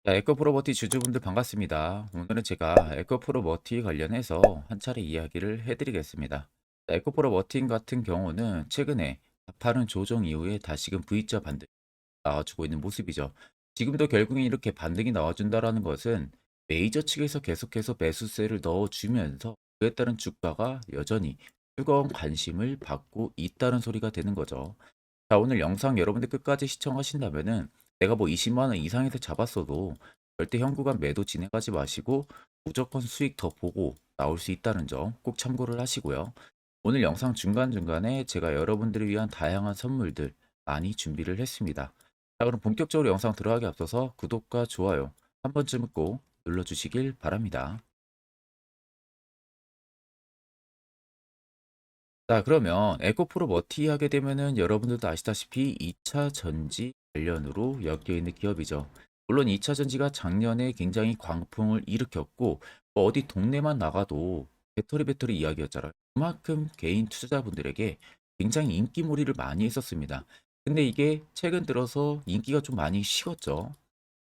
자, 에코프로버티 주주분들 반갑습니다. 오늘은 제가 에코프로버티 관련해서 한 차례 이야기를 해드리겠습니다. 자, 에코프로버팅 같은 경우는 최근에 가파른 조정 이후에 다시금 V자 반등이 나와주고 있는 모습이죠. 지금도 결국엔 이렇게 반등이 나와준다라는 것은 메이저 측에서 계속해서 매수세를 넣어주면서 그에 따른 주가가 여전히 뜨거운 관심을 받고 있다는 소리가 되는 거죠. 자, 오늘 영상 여러분들 끝까지 시청하신다면은 내가 뭐 20만 원 이상에서 잡았어도 절대 현구간 매도 진행하지 마시고 무조건 수익 더 보고 나올 수 있다는 점 꼭 참고를 하시고요. 오늘 영상 중간중간에 제가 여러분들을 위한 다양한 선물들 많이 준비를 했습니다. 자, 그럼 본격적으로 영상 들어가기 앞서서 구독과 좋아요 한 번쯤은 꼭 눌러주시길 바랍니다. 자, 그러면 에코프로 머티 하게 되면은 여러분들도 아시다시피 2차 전지 관련으로 엮여 있는 기업이죠. 물론 2차 전지가 작년에 굉장히 광풍을 일으켰고 뭐 어디 동네만 나가도 배터리 이야기였잖아요. 그만큼 개인 투자자분들에게 굉장히 인기몰이를 많이 했었습니다. 근데 이게 최근 들어서 인기가 좀 많이 식었죠.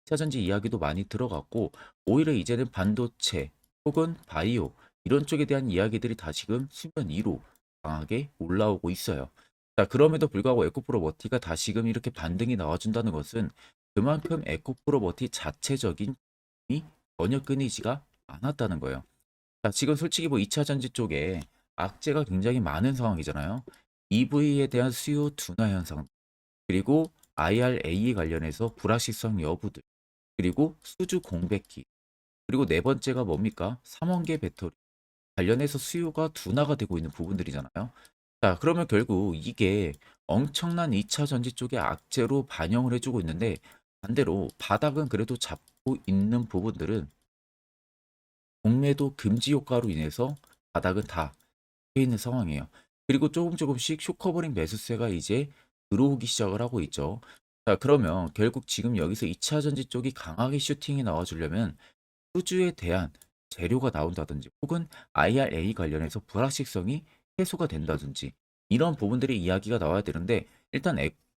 2차 전지 이야기도 많이 들어갔고 오히려 이제는 반도체 혹은 바이오 이런 쪽에 대한 이야기들이 다시금 수면 위로 강하게 올라오고 있어요. 자, 그럼에도 불구하고 에코프로버티가 다시금 이렇게 반등이 나와준다는 것은 그만큼 에코프로버티 자체적인 힘이 전혀 끊이지가 않았다는 거예요. 자, 지금 솔직히 뭐 2차 전지 쪽에 악재가 굉장히 많은 상황이잖아요. EV에 대한 수요 둔화 현상, 그리고 IRA 관련해서 불확실성 여부들, 그리고 수주 공백기, 그리고 네 번째가 뭡니까? 삼원계 배터리 관련해서 수요가 둔화가 되고 있는 부분들이잖아요. 자, 그러면 결국 이게 엄청난 2차 전지 쪽의 악재로 반영을 해주고 있는데 반대로 바닥은 그래도 잡고 있는 부분들은 공매도 금지 효과로 인해서 바닥은 다 펴 있는 상황이에요. 그리고 조금씩 쇼커버링 매수세가 이제 들어오기 시작을 하고 있죠. 자, 그러면 결국 지금 여기서 2차 전지 쪽이 강하게 슈팅이 나와주려면 수주에 대한 재료가 나온다든지 혹은 IRA 관련해서 불확실성이 해소가 된다든지 이런 부분들의 이야기가 나와야 되는데 일단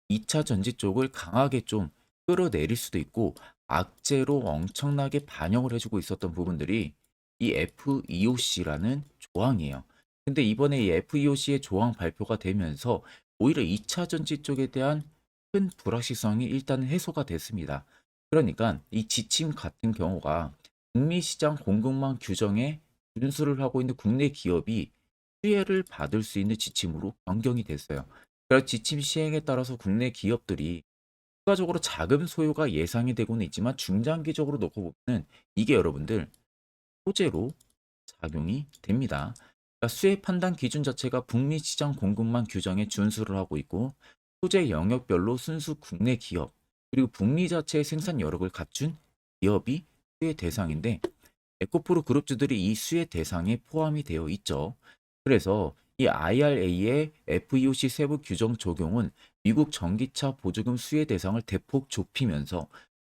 2차 전지 쪽을 강하게 좀 끌어내릴 수도 있고 악재로 엄청나게 반영을 해주고 있었던 부분들이 이 FEOC라는 조항이에요. 근데 이번에 이 FEOC의 조항 발표가 되면서 오히려 2차 전지 쪽에 대한 큰 불확실성이 일단 해소가 됐습니다. 그러니까 이 지침 같은 경우가 북미 시장 공급망 규정에 준수를 하고 있는 국내 기업이 수혜를 받을 수 있는 지침으로 변경이 됐어요. 그래서 지침 시행에 따라서 국내 기업들이 추가적으로 자금 소요가 예상이 되고는 있지만 중장기적으로 놓고 보면 이게 여러분들 소재로 작용이 됩니다. 그러니까 수혜 판단 기준 자체가 북미 시장 공급망 규정에 준수를 하고 있고 소재 영역별로 순수 국내 기업 그리고 북미 자체의 생산 여력을 갖춘 기업이 수혜 대상인데 에코프로 그룹주들이 이 수혜 대상에 포함이 되어 있죠. 그래서 이 IRA의 FEOC 세부 규정 적용은 미국 전기차 보조금 수혜 대상을 대폭 좁히면서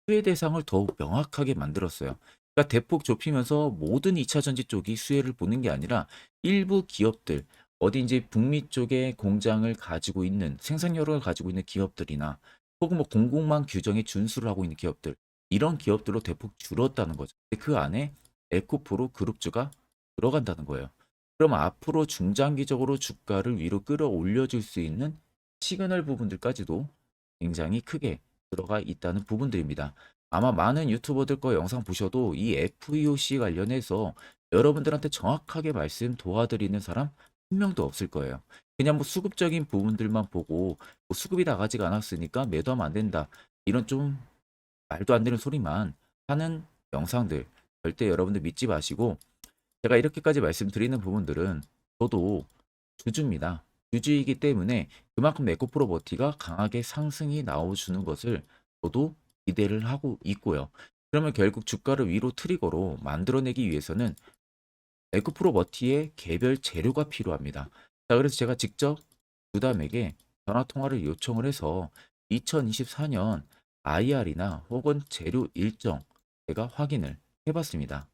수혜 대상을 더욱 명확하게 만들었어요. 그러니까 대폭 좁히면서 모든 2차 전지 쪽이 수혜를 보는 게 아니라 일부 기업들, 어딘지 북미 쪽에 공장을 가지고 있는 생산력을 가지고 있는 기업들이나 혹은 뭐 공급망 규정에 준수를 하고 있는 기업들 이런 기업들로 대폭 줄었다는 거죠. 그 안에 에코프로 그룹주가 들어간다는 거예요. 그럼 앞으로 중장기적으로 주가를 위로 끌어올려 줄 수 있는 시그널 부분들까지도 굉장히 크게 들어가 있다는 부분들입니다. 아마 많은 유튜버들 거 영상 보셔도 이 FEOC 관련해서 여러분들한테 정확하게 말씀 도와드리는 사람 한 명도 없을 거예요. 그냥 뭐 수급적인 부분들만 보고 뭐 수급이 나가지가 않았으니까 매도하면 안 된다. 이런 좀 말도 안 되는 소리만 하는 영상들 절대 여러분들 믿지 마시고 제가 이렇게까지 말씀드리는 부분들은 저도 주주입니다. 주주이기 때문에 그만큼 에코프로버티가 강하게 상승이 나와주는 것을 저도 기대를 하고 있고요. 그러면 결국 주가를 위로 트리거로 만들어내기 위해서는 에코프로버티의 개별 재료가 필요합니다. 자, 그래서 제가 직접 주담에게 전화 통화를 요청을 해서 2024년 IR이나 혹은 재료 일정 제가 확인을 해봤습니다.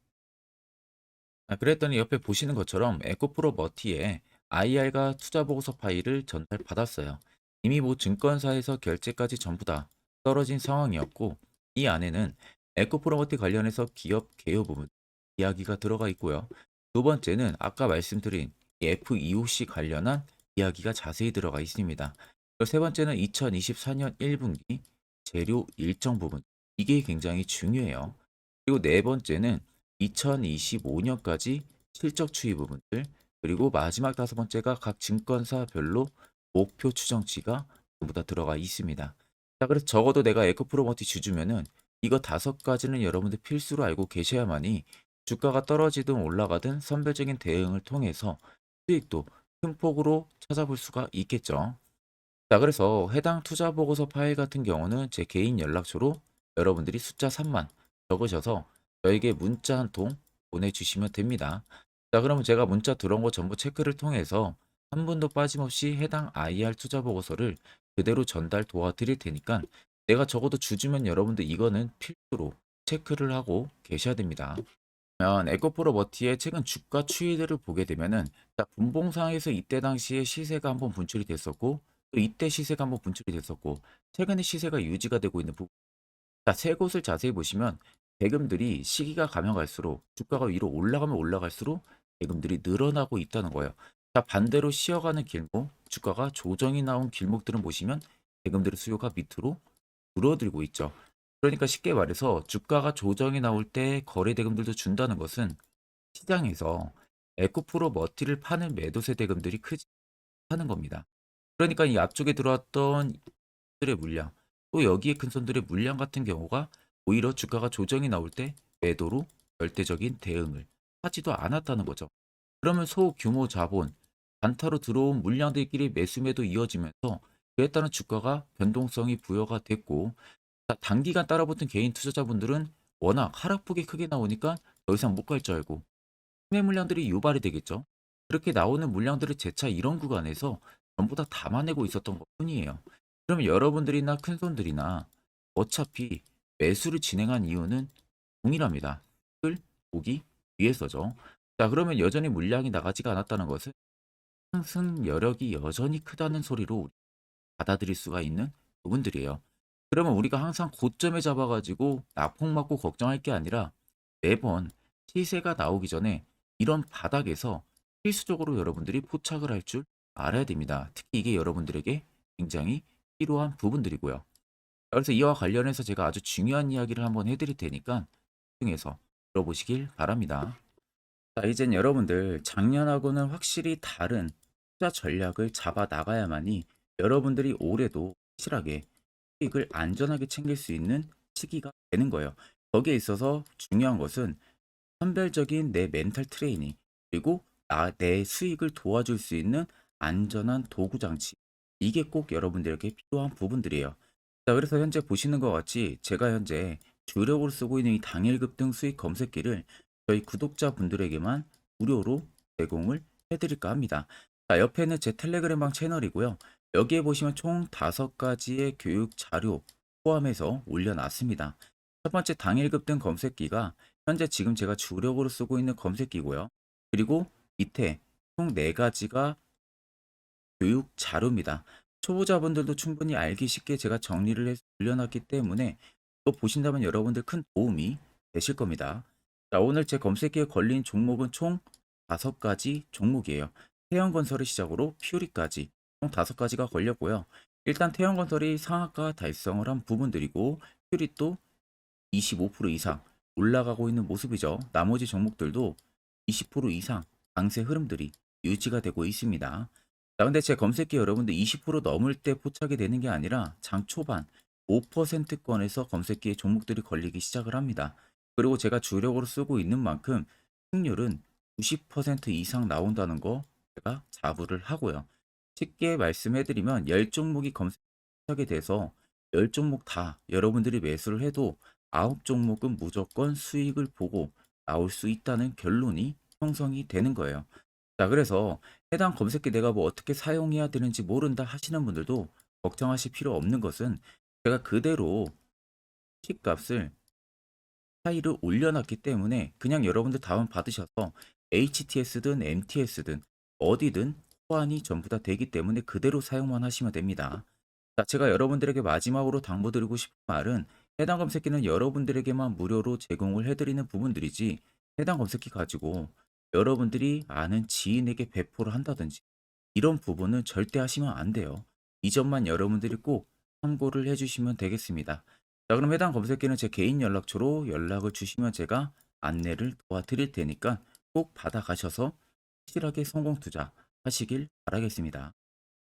그랬더니 옆에 보시는 것처럼 에코프로 머티에 IR과 투자보고서 파일을 전달받았어요. 이미 뭐 증권사에서 결제까지 전부 다 떨어진 상황이었고 이 안에는 에코프로머티 관련해서 기업 개요 부분 이야기가 들어가 있고요. 두 번째는 아까 말씀드린 이 FEOC 관련한 이야기가 자세히 들어가 있습니다. 그리고 세 번째는 2024년 1분기 재료 일정 부분 이게 굉장히 중요해요. 그리고 네 번째는 2025년까지 실적 추이 부분들 그리고 마지막 다섯 번째가 각 증권사별로 목표 추정치가 전부 다 들어가 있습니다. 자, 그래서 적어도 내가 에코프로머티 주주면은 이거 다섯 가지는 여러분들 필수로 알고 계셔야만이 주가가 떨어지든 올라가든 선별적인 대응을 통해서 수익도 큰 폭으로 찾아볼 수가 있겠죠. 자, 그래서 해당 투자 보고서 파일 같은 경우는 제 개인 연락처로 여러분들이 숫자 3만 적으셔서 저에게 문자 한 통 보내주시면 됩니다. 자, 그러면 제가 문자 들어온 거 전부 체크를 통해서 한 분도 빠짐없이 해당 IR 투자 보고서를 그대로 전달 도와드릴 테니까 내가 적어도 주주면 여러분들 이거는 필수로 체크를 하고 계셔야 됩니다. 에코프로 머티의 최근 주가 추이들을 보게 되면은 분봉상에서 이때 당시에 시세가 한번 분출이 됐었고 또 이때 시세가 한번 분출이 됐었고 최근에 시세가 유지가 되고 있는 부분. 세 곳을 자세히 보시면 대금들이 시기가 가면 갈수록 주가가 위로 올라가면 올라갈수록 대금들이 늘어나고 있다는 거예요. 반대로 쉬어가는 길목, 주가가 조정이 나온 길목들은 보시면 대금들의 수요가 밑으로 줄어들고 있죠. 그러니까 쉽게 말해서 주가가 조정이 나올 때 거래 대금들도 준다는 것은 시장에서 에코프로 머티를 파는 매도세 대금들이 크지 않다는 겁니다. 그러니까 이 앞쪽에 들어왔던 들의 물량, 또 여기에 큰 손들의 물량 같은 경우가 오히려 주가가 조정이 나올 때 매도로 절대적인 대응을 하지도 않았다는 거죠. 그러면 소규모 자본, 단타로 들어온 물량들끼리 매수 매도 이어지면서 그에 따른 주가가 변동성이 부여가 됐고 단기간 따라붙은 개인 투자자분들은 워낙 하락폭이 크게 나오니까 더 이상 못 갈 줄 알고 매매 물량들이 유발이 되겠죠. 그렇게 나오는 물량들을 재차 이런 구간에서 전부 다 담아내고 있었던 것 뿐이에요. 그러면 여러분들이나 큰손들이나 어차피 매수를 진행한 이유는 동일합니다. 을 보기 위해서죠. 자, 그러면 여전히 물량이 나가지가 않았다는 것은 상승 여력이 여전히 크다는 소리로 받아들일 수가 있는 부분들이에요. 그러면 우리가 항상 고점에 잡아가지고 낙폭 맞고 걱정할 게 아니라 매번 시세가 나오기 전에 이런 바닥에서 필수적으로 여러분들이 포착을 할 줄 알아야 됩니다. 특히 이게 여러분들에게 굉장히 필요한 부분들이고요. 그래서 이와 관련해서 제가 아주 중요한 이야기를 한번 해드릴 테니까 집중해서 들어보시길 바랍니다. 자, 이젠 여러분들 작년하고는 확실히 다른 투자 전략을 잡아 나가야만이 여러분들이 올해도 확실하게 수익을 안전하게 챙길 수 있는 시기가 되는 거예요. 거기에 있어서 중요한 것은 선별적인 내 멘탈 트레이닝, 그리고 내 수익을 도와줄 수 있는 안전한 도구 장치. 이게 꼭 여러분들에게 필요한 부분들이에요. 자, 그래서 현재 보시는 것 같이 제가 현재 주력으로 쓰고 있는 이 당일 급등 수익 검색기를 저희 구독자분들에게만 무료로 제공을 해드릴까 합니다. 자, 옆에는 제 텔레그램방 채널이고요. 여기에 보시면 총 5가지의 교육 자료 포함해서 올려놨습니다. 첫 번째 당일 급등 검색기가 현재 지금 제가 주력으로 쓰고 있는 검색기고요. 그리고 밑에 총 4가지가 교육 자료입니다. 초보자분들도 충분히 알기 쉽게 제가 정리를 해서 올려놨기 때문에 또 보신다면 여러분들 큰 도움이 되실 겁니다. 자, 오늘 제 검색기에 걸린 종목은 총 5가지 종목이에요. 태형건설을 시작으로 퓨리까지 총 5가지가 걸렸고요. 일단 태형건설이 상한가 달성을 한 부분들이고 퓨리 또 25% 이상 올라가고 있는 모습이죠. 나머지 종목들도 20% 이상 강세 흐름들이 유지가 되고 있습니다. 자, 근데 제 검색기 여러분들 20% 넘을 때 포착이 되는 게 아니라 장 초반 5%권에서 검색기에 종목들이 걸리기 시작을 합니다. 그리고 제가 주력으로 쓰고 있는 만큼 승률은 90% 이상 나온다는 거 제가 자부를 하고요. 쉽게 말씀해드리면 10종목이 검색하게 돼서 10종목 다 여러분들이 매수를 해도 9종목은 무조건 수익을 보고 나올 수 있다는 결론이 형성이 되는 거예요. 자, 그래서 해당 검색기 내가 뭐 어떻게 사용해야 되는지 모른다 하시는 분들도 걱정하실 필요 없는 것은 제가 그대로 킥값을 차이를 올려놨기 때문에 그냥 여러분들 다운 받으셔서 HTS든 MTS든 어디든 호환이 전부 다 되기 때문에 그대로 사용만 하시면 됩니다. 자, 제가 여러분들에게 마지막으로 당부드리고 싶은 말은 해당 검색기는 여러분들에게만 무료로 제공을 해드리는 부분들이지 해당 검색기 가지고 여러분들이 아는 지인에게 배포를 한다든지 이런 부분은 절대 하시면 안 돼요. 이 점만 여러분들이 꼭 참고를 해주시면 되겠습니다. 자, 그럼 해당 검색기는 제 개인 연락처로 연락을 주시면 제가 안내를 도와드릴 테니까 꼭 받아가셔서 확실하게 성공 투자 하시길 바라겠습니다.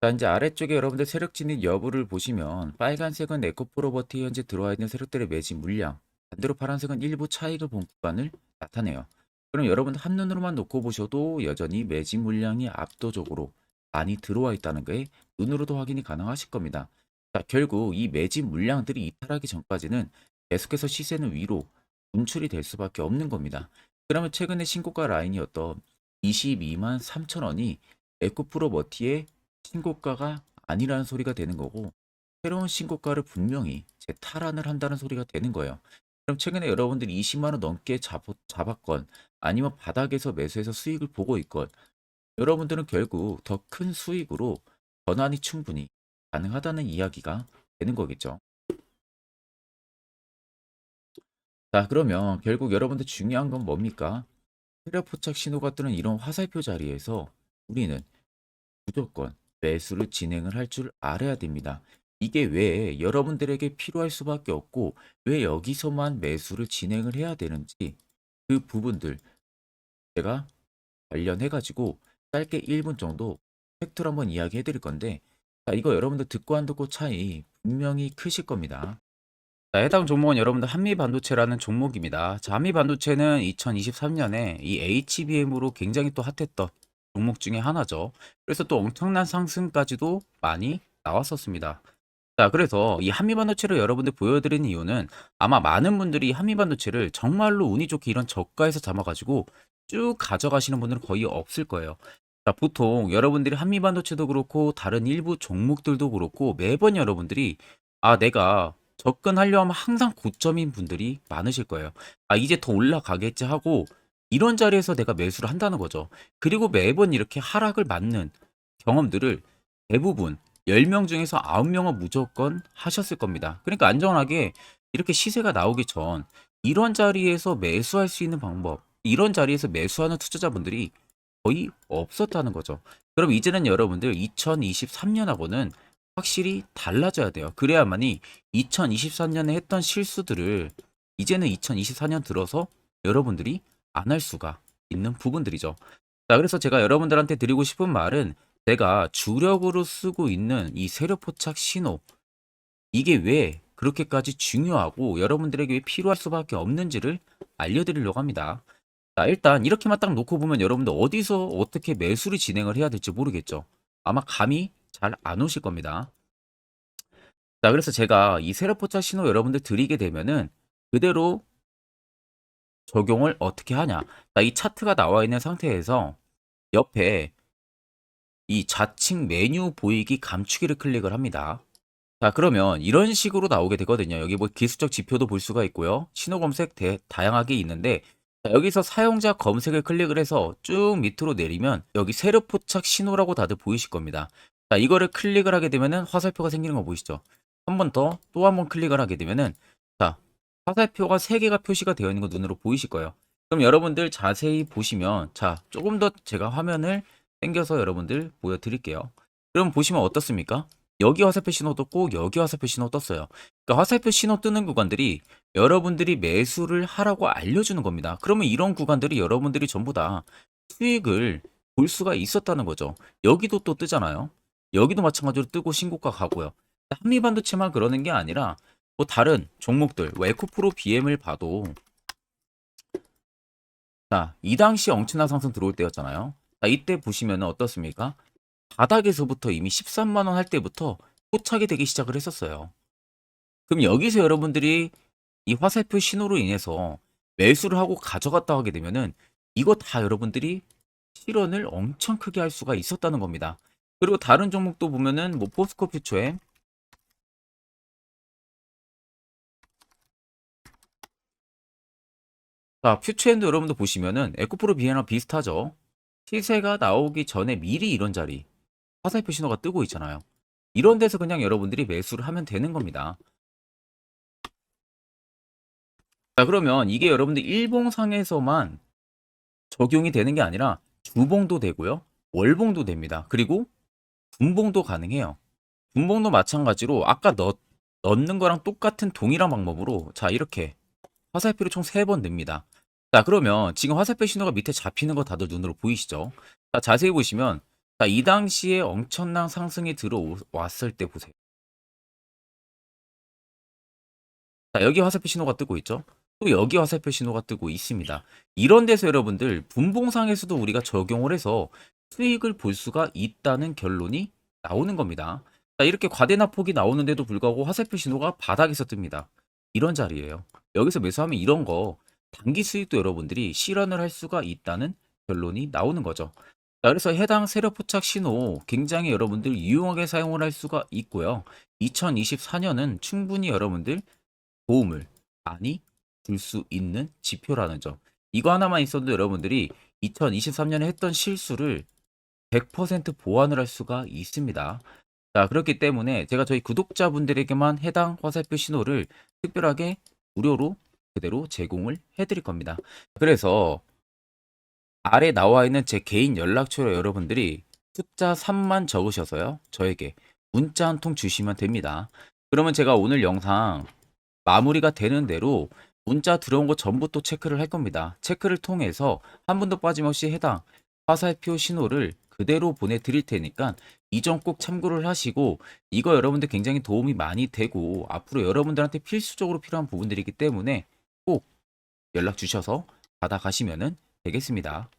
자, 이제 아래쪽에 여러분들 세력 진입 여부를 보시면 빨간색은 에코프로버티 현재 들어와 있는 세력들의 매집 물량, 반대로 파란색은 일부 차익을 본 구간을 나타내요. 그럼 여러분들 한눈으로만 놓고 보셔도 여전히 매집 물량이 압도적으로 많이 들어와 있다는 게 눈으로도 확인이 가능하실 겁니다. 자, 결국 이 매집 물량들이 이탈하기 전까지는 계속해서 시세는 위로 분출이 될 수밖에 없는 겁니다. 그러면 최근에 신고가 라인이었던 22만 3천 원이 에코프로버티의 신고가가 아니라는 소리가 되는 거고 새로운 신고가를 분명히 재탈환을 한다는 소리가 되는 거예요. 그럼 최근에 여러분들이 20만 원 넘게 잡았건 아니면 바닥에서 매수해서 수익을 보고 있건 여러분들은 결국 더 큰 수익으로 전환이 충분히 가능하다는 이야기가 되는 거겠죠. 자, 그러면 결국 여러분들 중요한 건 뭡니까? 세력 포착 신호가 뜨는 이런 화살표 자리에서 우리는 무조건 매수를 진행을 할 줄 알아야 됩니다. 이게 왜 여러분들에게 필요할 수밖에 없고 왜 여기서만 매수를 진행을 해야 되는지 그 부분들 제가 관련해 가지고 짧게 1분 정도 팩트로 한번 이야기해 드릴 건데 자, 이거 여러분들 듣고 안 듣고 차이 분명히 크실 겁니다. 자, 해당 종목은 여러분들 한미반도체라는 종목입니다. 자, 한미반도체는 2023년에 이 HBM으로 굉장히 또 핫했던 종목 중에 하나죠. 그래서 또 엄청난 상승까지도 많이 나왔었습니다. 자, 그래서 이 한미반도체를 여러분들 보여드리는 이유는 아마 많은 분들이 한미반도체를 정말로 운이 좋게 이런 저가에서 잡아가지고 쭉 가져가시는 분들은 거의 없을 거예요. 자, 보통 여러분들이 한미반도체도 그렇고 다른 일부 종목들도 그렇고 매번 여러분들이 내가 접근하려 하면 항상 고점인 분들이 많으실 거예요. 이제 더 올라가겠지 하고 이런 자리에서 내가 매수를 한다는 거죠. 그리고 매번 이렇게 하락을 맞는 경험들을 대부분 10명 중에서 9명은 무조건 하셨을 겁니다. 그러니까 안전하게 이렇게 시세가 나오기 전 이런 자리에서 매수할 수 있는 방법, 이런 자리에서 매수하는 투자자분들이 거의 없었다는 거죠. 그럼 이제는 여러분들 2023년하고는 확실히 달라져야 돼요. 그래야만이 2023년에 했던 실수들을 이제는 2024년 들어서 여러분들이 안 할 수가 있는 부분들이죠. 자, 그래서 제가 여러분들한테 드리고 싶은 말은 제가 주력으로 쓰고 있는 이 세력 포착 신호, 이게 왜 그렇게까지 중요하고 여러분들에게 왜 필요할 수밖에 없는지를 알려드리려고 합니다. 자, 일단 이렇게만 딱 놓고 보면 여러분들 어디서 어떻게 매수를 진행을 해야 될지 모르겠죠. 아마 감이 잘 안 오실 겁니다. 자, 그래서 제가 이 세력 포착 신호 여러분들 드리게 되면은 그대로 적용을 어떻게 하냐. 자, 이 차트가 나와 있는 상태에서 옆에 이 좌측 메뉴 보이기 감추기를 클릭을 합니다. 자, 그러면 이런 식으로 나오게 되거든요. 여기 뭐 기술적 지표도 볼 수가 있고요. 신호 검색 다양하게 있는데 자, 여기서 사용자 검색을 클릭을 해서 쭉 밑으로 내리면 여기 세력 포착 신호라고 다들 보이실 겁니다. 자, 이거를 클릭을 하게 되면은 화살표가 생기는 거 보이시죠? 한 번 더 또 한 번 클릭을 하게 되면은 자, 화살표가 3개가 표시가 되어 있는 거 눈으로 보이실 거예요. 그럼 여러분들 자세히 보시면 자, 조금 더 제가 화면을 당겨서 여러분들 보여드릴게요. 그럼 보시면 어떻습니까? 여기 화살표 신호 떴고 여기 화살표 신호 떴어요. 그러니까 화살표 신호 뜨는 구간들이 여러분들이 매수를 하라고 알려주는 겁니다. 그러면 이런 구간들이 여러분들이 전부 다 수익을 볼 수가 있었다는 거죠. 여기도 또 뜨잖아요. 여기도 마찬가지로 뜨고 신고가 가고요. 한미반도체만 그러는 게 아니라 뭐 다른 종목들, 뭐 에코프로 BM을 봐도 자, 이 당시 엄청난 상승 들어올 때였잖아요. 자, 이때 보시면 어떻습니까? 바닥에서부터 이미 13만 원 할 때부터 포착이 되기 시작을 했었어요. 그럼 여기서 여러분들이 이 화살표 신호로 인해서 매수를 하고 가져갔다 하게 되면은 이거 다 여러분들이 실현을 엄청 크게 할 수가 있었다는 겁니다. 그리고 다른 종목도 보면은 뭐 포스코 퓨처엠, 자, 퓨처엠도 여러분들 보시면은 에코프로 비에나 비슷하죠. 시세가 나오기 전에 미리 이런 자리 화살표 신호가 뜨고 있잖아요. 이런 데서 그냥 여러분들이 매수를 하면 되는 겁니다. 자, 그러면 이게 여러분들 일봉상에서만 적용이 되는 게 아니라 주봉도 되고요. 월봉도 됩니다. 그리고 분봉도 가능해요. 분봉도 마찬가지로 아까 넣는 거랑 똑같은 동일한 방법으로 자, 이렇게 화살표를 총 3번 냅니다. 자, 그러면 지금 화살표 신호가 밑에 잡히는 거 다들 눈으로 보이시죠? 자, 자세히 보시면 자, 이 당시에 엄청난 상승이 들어왔을 때 보세요. 자, 여기 화살표 신호가 뜨고 있죠? 또 여기 화살표 신호가 뜨고 있습니다. 이런 데서 여러분들 분봉상에서도 우리가 적용을 해서 수익을 볼 수가 있다는 결론이 나오는 겁니다. 자, 이렇게 과대납폭이 나오는데도 불구하고 화살표 신호가 바닥에서 뜹니다. 이런 자리예요. 여기서 매수하면 이런 거 단기 수익도 여러분들이 실현을 할 수가 있다는 결론이 나오는 거죠. 자, 그래서 해당 세력 포착 신호 굉장히 여러분들 유용하게 사용을 할 수가 있고요. 2024년은 충분히 여러분들 도움을 많이 줄 수 있는 지표라는 점. 이거 하나만 있어도 여러분들이 2023년에 했던 실수를 100% 보완을 할 수가 있습니다. 자, 그렇기 때문에 제가 저희 구독자분들에게만 해당 화살표 신호를 특별하게 무료로 그대로 제공을 해드릴 겁니다. 그래서 아래 나와 있는 제 개인 연락처로 여러분들이 숫자 3만 적으셔서요. 저에게 문자 한 통 주시면 됩니다. 그러면 제가 오늘 영상 마무리가 되는 대로 문자 들어온 거 전부 또 체크를 할 겁니다. 체크를 통해서 한 분도 빠짐없이 해당 화살표 신호를 그대로 보내드릴 테니까 이 점 꼭 참고를 하시고 이거 여러분들 굉장히 도움이 많이 되고 앞으로 여러분들한테 필수적으로 필요한 부분들이기 때문에 꼭 연락 주셔서 받아가시면 되겠습니다.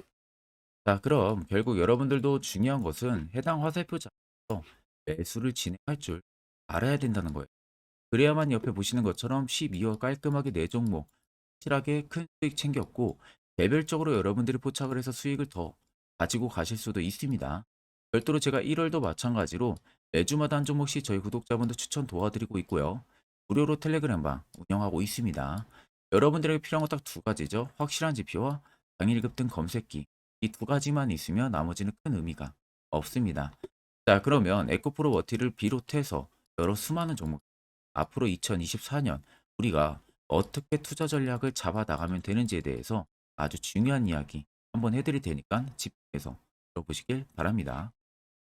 자, 그럼 결국 여러분들도 중요한 것은 해당 화살표 잡아서 매수를 진행할 줄 알아야 된다는 거예요. 그래야만 옆에 보시는 것처럼 12월 깔끔하게 4종목 확실하게 큰 수익 챙겼고 개별적으로 여러분들이 포착을 해서 수익을 더 가지고 가실 수도 있습니다. 별도로 제가 1월도 마찬가지로 매주마다 한 종목씩 저희 구독자분들 추천 도와드리고 있고요. 무료로 텔레그램방 운영하고 있습니다. 여러분들에게 필요한 건 딱 2가지죠. 확실한 지표와 당일 급등 검색기. 이 2가지만 있으면 나머지는 큰 의미가 없습니다. 자, 그러면 에코프로 워티를 비롯해서 여러 수많은 종목 앞으로 2024년 우리가 어떻게 투자 전략을 잡아 나가면 되는지에 대해서 아주 중요한 이야기 한번 해드릴 테니까 집중해서 들어보시길 바랍니다.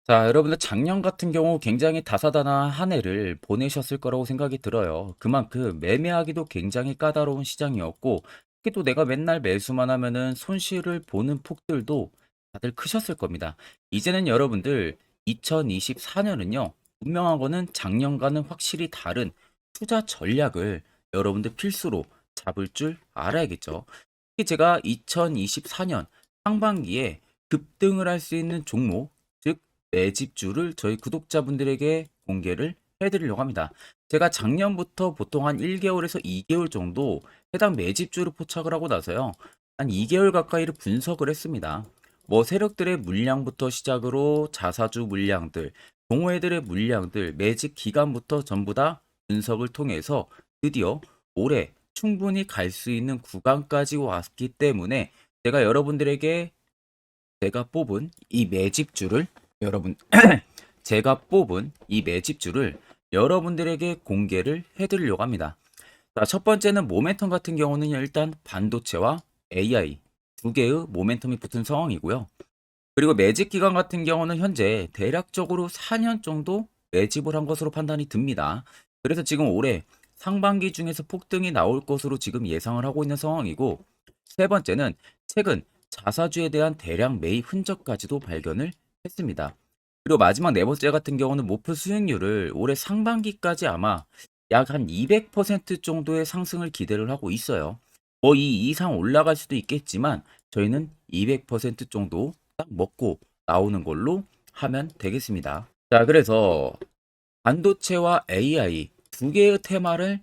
자, 여러분들 작년 같은 경우 굉장히 다사다난한 한 해를 보내셨을 거라고 생각이 들어요. 그만큼 매매하기도 굉장히 까다로운 시장이었고, 특히 또 내가 맨날 매수만 하면은 손실을 보는 폭들도 다들 크셨을 겁니다. 이제는 여러분들 2024년은요, 분명한 거는 작년과는 확실히 다른 투자 전략을 여러분들 필수로 잡을 줄 알아야겠죠. 특히 제가 2024년 상반기에 급등을 할 수 있는 종목, 즉 매집주를 저희 구독자분들에게 공개를 해드리려고 합니다. 제가 작년부터 보통 한 1개월에서 2개월 정도 해당 매집주를 포착을 하고 나서요. 한 2개월 가까이를 분석을 했습니다. 뭐 세력들의 물량부터 시작으로 자사주 물량들, 동호회들의 물량들, 매집 기간부터 전부 다 분석을 통해서 드디어 올해 충분히 갈 수 있는 구간까지 왔기 때문에 제가 여러분들에게 제가 뽑은 이 매집주를 여러분 제가 뽑은 이 매집주를 여러분들에게 공개를 해드리려고 합니다. 자, 첫 번째는 모멘텀 같은 경우는 일단 반도체와 AI 2개의 모멘텀이 붙은 상황이고요. 그리고 매집 기간 같은 경우는 현재 대략적으로 4년 정도 매집을 한 것으로 판단이 듭니다. 그래서 지금 올해 상반기 중에서 폭등이 나올 것으로 지금 예상을 하고 있는 상황이고, 세 번째는 최근 자사주에 대한 대량 매입 흔적까지도 발견을 했습니다. 그리고 마지막 네 번째 같은 경우는 목표 수익률을 올해 상반기까지 아마 약 한 200% 정도의 상승을 기대를 하고 있어요. 뭐 이 이상 올라갈 수도 있겠지만 저희는 200% 정도 딱 먹고 나오는 걸로 하면 되겠습니다. 자, 그래서 반도체와 AI 2개의 테마를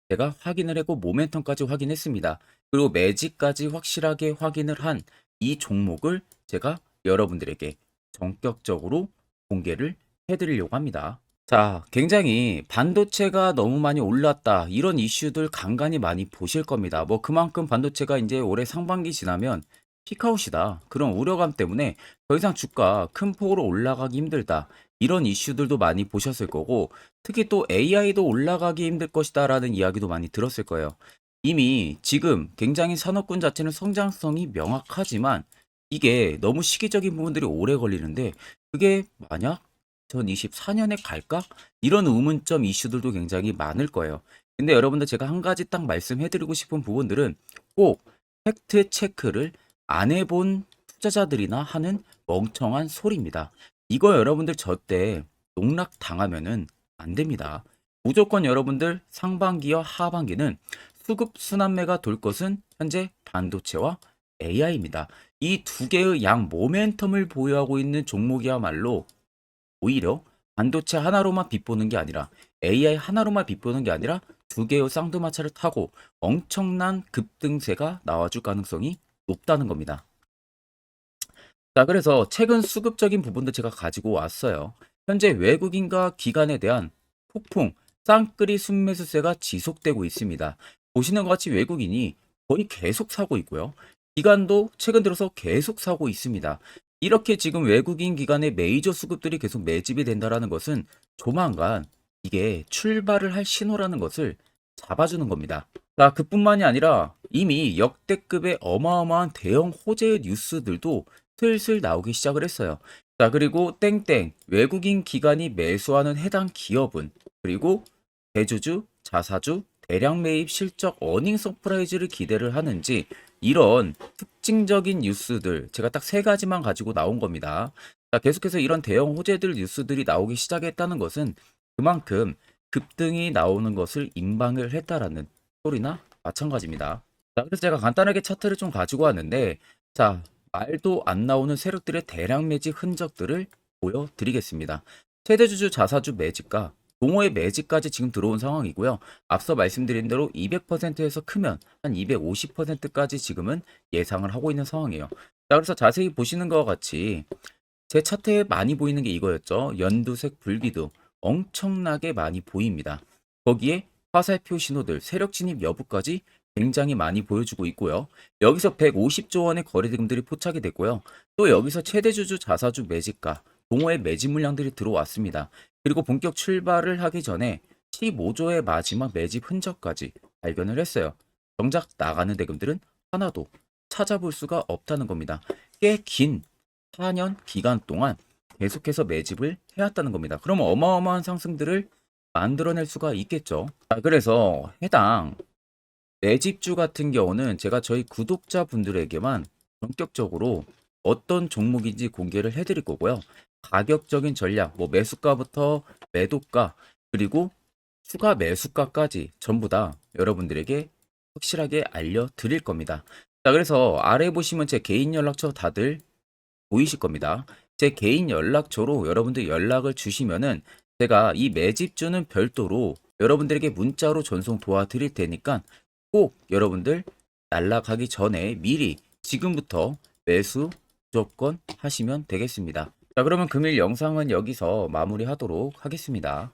제가 확인을 했고 모멘텀까지 확인했습니다. 그리고 매직까지 확실하게 확인을 한 이 종목을 제가 여러분들에게 전격적으로 공개를 해드리려고 합니다. 자, 굉장히 반도체가 너무 많이 올랐다, 이런 이슈들 간간히 많이 보실 겁니다. 뭐 그만큼 반도체가 이제 올해 상반기 지나면 피크아웃이다, 그런 우려감 때문에 더 이상 주가 큰 폭으로 올라가기 힘들다, 이런 이슈들도 많이 보셨을 거고, 특히 또 AI도 올라가기 힘들 것이다 라는 이야기도 많이 들었을 거예요. 이미 지금 굉장히 산업군 자체는 성장성이 명확하지만 이게 너무 시기적인 부분들이 오래 걸리는데 그게 만약 2024년에 갈까? 이런 의문점 이슈들도 굉장히 많을 거예요. 근데 여러분들 제가 한 가지 딱 말씀해 드리고 싶은 부분들은 꼭 팩트 체크를 안 해본 투자자들이나 하는 멍청한 소리입니다. 이거 여러분들 저때 농락 당하면은 안 됩니다. 무조건 여러분들 상반기와 하반기는 수급 순환매가 돌 것은 현재 반도체와 AI입니다. 이 두 개의 양 모멘텀을 보유하고 있는 종목이야말로 오히려 반도체 하나로만 빗보는 게 아니라 AI 하나로만 빗보는 게 아니라 두 개의 쌍두마차를 타고 엄청난 급등세가 나와줄 가능성이 높다는 겁니다. 자, 그래서 최근 수급적인 부분도 제가 가지고 왔어요. 현재 외국인과 기관에 대한 폭풍, 쌍끌이 순매수세가 지속되고 있습니다. 보시는 것 같이 외국인이 거의 계속 사고 있고요. 기관도 최근 들어서 계속 사고 있습니다. 이렇게 지금 외국인 기관의 메이저 수급들이 계속 매집이 된다는 것은 조만간 이게 출발을 할 신호라는 것을 잡아주는 겁니다. 자, 그뿐만이 아니라 이미 역대급의 어마어마한 대형 호재의 뉴스들도 슬슬 나오기 시작을 했어요. 자, 그리고 땡땡 외국인 기관이 매수하는 해당 기업은 그리고 대주주, 자사주, 대량 매입 실적 어닝 서프라이즈를 기대를 하는지 이런 특징적인 뉴스들 제가 딱 세 가지만 가지고 나온 겁니다. 자, 계속해서 이런 대형 호재들 뉴스들이 나오기 시작했다는 것은 그만큼 급등이 나오는 것을 임방을 했다라는 소리나 마찬가지입니다. 자, 그래서 제가 간단하게 차트를 좀 가지고 왔는데 자, 말도 안 나오는 세력들의 대량 매집 흔적들을 보여드리겠습니다. 최대주주 자사주 매집과 동호회 매집까지 지금 들어온 상황이고요. 앞서 말씀드린 대로 200%에서 크면 한 250%까지 지금은 예상을 하고 있는 상황이에요. 자, 그래서 자세히 보시는 것과 같이 제 차트에 많이 보이는 게 이거였죠. 연두색 불기둥 엄청나게 많이 보입니다. 거기에 화살표 신호들, 세력 진입 여부까지 굉장히 많이 보여주고 있고요. 여기서 150조 원의 거래대금들이 포착이 됐고요. 또 여기서 최대주주 자사주 매집가, 동호회 매집 물량들이 들어왔습니다. 그리고 본격 출발을 하기 전에 15조의 마지막 매집 흔적까지 발견을 했어요. 정작 나가는 대금들은 하나도 찾아볼 수가 없다는 겁니다. 꽤 긴 4년 기간 동안 계속해서 매집을 해왔다는 겁니다. 그럼 어마어마한 상승들을 만들어낼 수가 있겠죠. 자, 그래서 해당 매집주 같은 경우는 제가 저희 구독자분들에게만 본격적으로 어떤 종목인지 공개를 해드릴 거고요. 가격적인 전략, 뭐 매수가부터 매도가, 그리고 추가 매수가까지 전부 다 여러분들에게 확실하게 알려드릴 겁니다. 자, 그래서 아래 보시면 제 개인 연락처 다들 보이실 겁니다. 제 개인 연락처로 여러분들 연락을 주시면은 제가 이 매집주는 별도로 여러분들에게 문자로 전송 도와드릴 테니까 꼭 여러분들 날라가기 전에 미리 지금부터 매수 무조건 하시면 되겠습니다. 자, 그러면 금일 영상은 여기서 마무리하도록 하겠습니다.